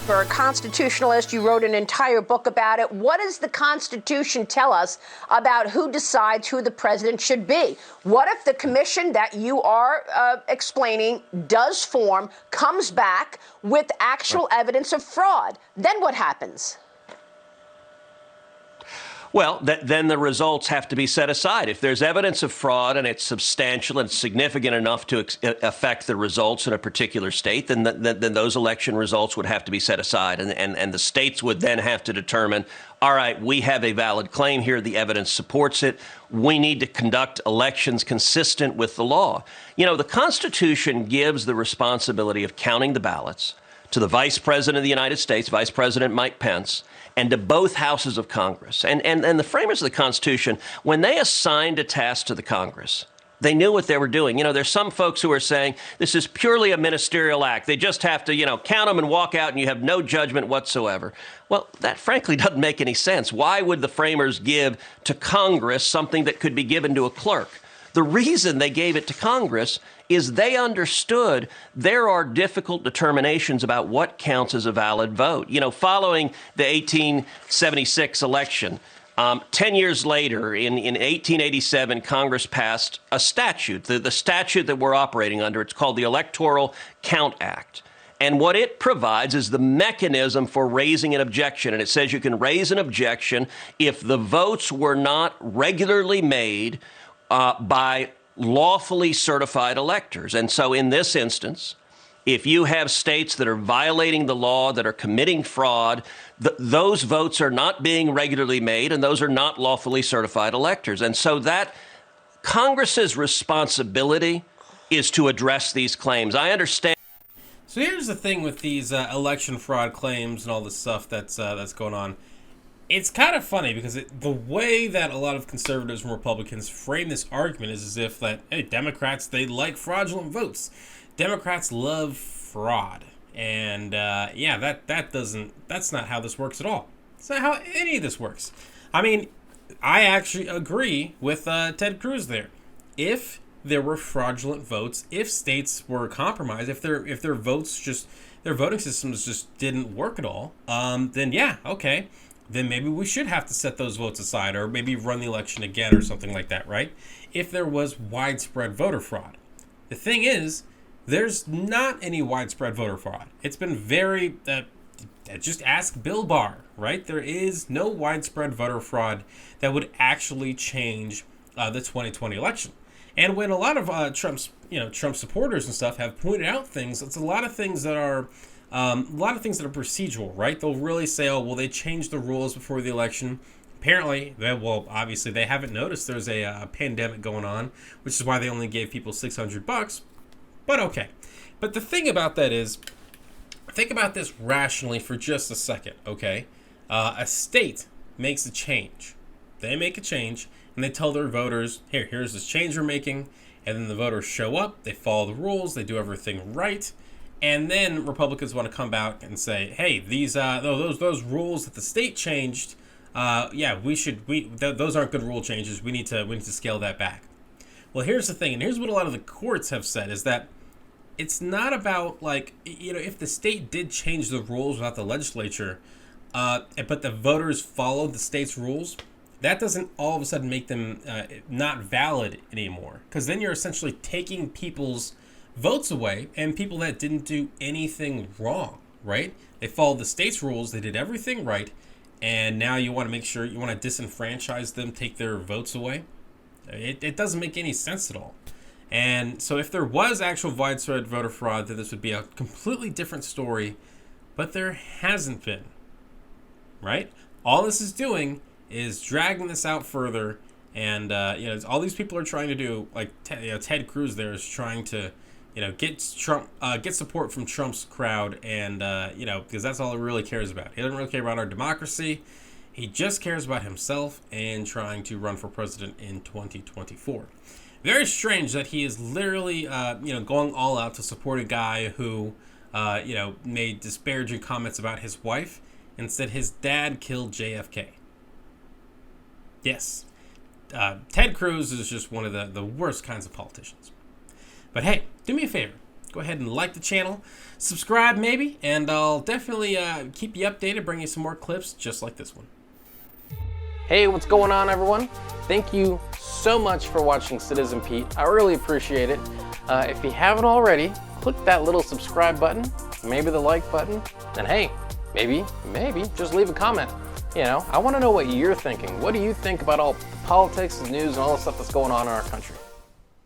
expert, constitutionalist. You wrote an entire book about it. What does the Constitution tell us about who decides who the president should be? What if the commission that you are explaining does form, comes back with actual evidence of fraud? Then what happens? Well, then the results have to be set aside. If there's evidence of fraud and it's substantial and significant enough to affect the results in a particular state, then those election results would have to be set aside. And the states would then have to determine, all right, we have a valid claim here. The evidence supports it. We need to conduct elections consistent with the law. You know, the Constitution gives the responsibility of counting the ballots to the Vice President of the United States, Vice President Mike Pence, and to both houses of Congress. And the framers of the Constitution, when they assigned a task to the Congress, they knew what they were doing. You know, there's some folks who are saying this is purely a ministerial act. They just have to, count them and walk out and you have no judgment whatsoever. Well, that frankly doesn't make any sense. Why would the framers give to Congress something that could be given to a clerk? The reason they gave it to Congress is they understood there are difficult determinations about what counts as a valid vote. You know, following the 1876 election, 10 years later, in 1887, Congress passed a statute, the statute that we're operating under. It's called the Electoral Count Act. And what it provides is the mechanism for raising an objection. And it says you can raise an objection if the votes were not regularly made by lawfully certified electors. And so in this instance, if you have states that are violating the law, that are committing fraud, those votes are not being regularly made, and those are not lawfully certified electors. And so that Congress's responsibility is to address these claims. I understand. So here's the thing with these election fraud claims and all this stuff that's going on. It's kind of funny because the way that a lot of conservatives and Republicans frame this argument is as if that, hey, Democrats, they like fraudulent votes. Democrats love fraud. And that's not how this works at all. It's not how any of this works. I mean, I actually agree with Ted Cruz there. If there were fraudulent votes, if states were compromised, if their votes their voting systems just didn't work at all, then yeah, okay. Then maybe we should have to set those votes aside or maybe run the election again or something like that, right? If there was widespread voter fraud. The thing is, there's not any widespread voter fraud. It's been very, just ask Bill Barr, right? There is no widespread voter fraud that would actually change the 2020 election. And when a lot of Trump supporters and stuff have pointed out things, it's a lot of things that are procedural, right? They'll really say, oh, well, they changed the rules before the election. Apparently, obviously, they haven't noticed there's a pandemic going on, which is why they only gave people $600. But okay. But the thing about that is, think about this rationally for just a second, okay? A state makes a change. They make a change, and they tell their voters, here's this change we're making. And then the voters show up, they follow the rules, they do everything right. And then Republicans want to come back and say, hey, these those rules that the state changed, those aren't good rule changes. We need to scale that back. Well, here's the thing, and here's what a lot of the courts have said, is that it's not about, if the state did change the rules without the legislature, but the voters followed the state's rules, that doesn't all of a sudden make them not valid anymore. Because then you're essentially taking people's votes away, and people that didn't do anything wrong, right? They followed the state's rules, they did everything right, and now you want to make sure, you want to disenfranchise them, take their votes away? It doesn't make any sense at all. And so if there was actual widespread voter fraud, then this would be a completely different story, but there hasn't been, right? All this is doing is dragging this out further, and all these people are trying to do, like Ted Cruz there is trying to get support from Trump's crowd, and because that's all he really cares about. He doesn't really care about our democracy. He just cares about himself and trying to run for president in 2024. Very strange that he is literally going all out to support a guy who made disparaging comments about his wife and said his dad killed JFK. Yes, Ted Cruz is just one of the worst kinds of politicians. But hey, do me a favor. go ahead and like the channel, subscribe maybe, and I'll definitely keep you updated, bring you some more clips just like this one. Hey, what's going on, everyone? Thank you so much for watching Citizen Pete. I really appreciate it. If you haven't already, click that little subscribe button, maybe the like button, and hey, maybe just leave a comment. You know, I want to know what you're thinking. What do you think about all the politics, the news, and all the stuff that's going on in our country?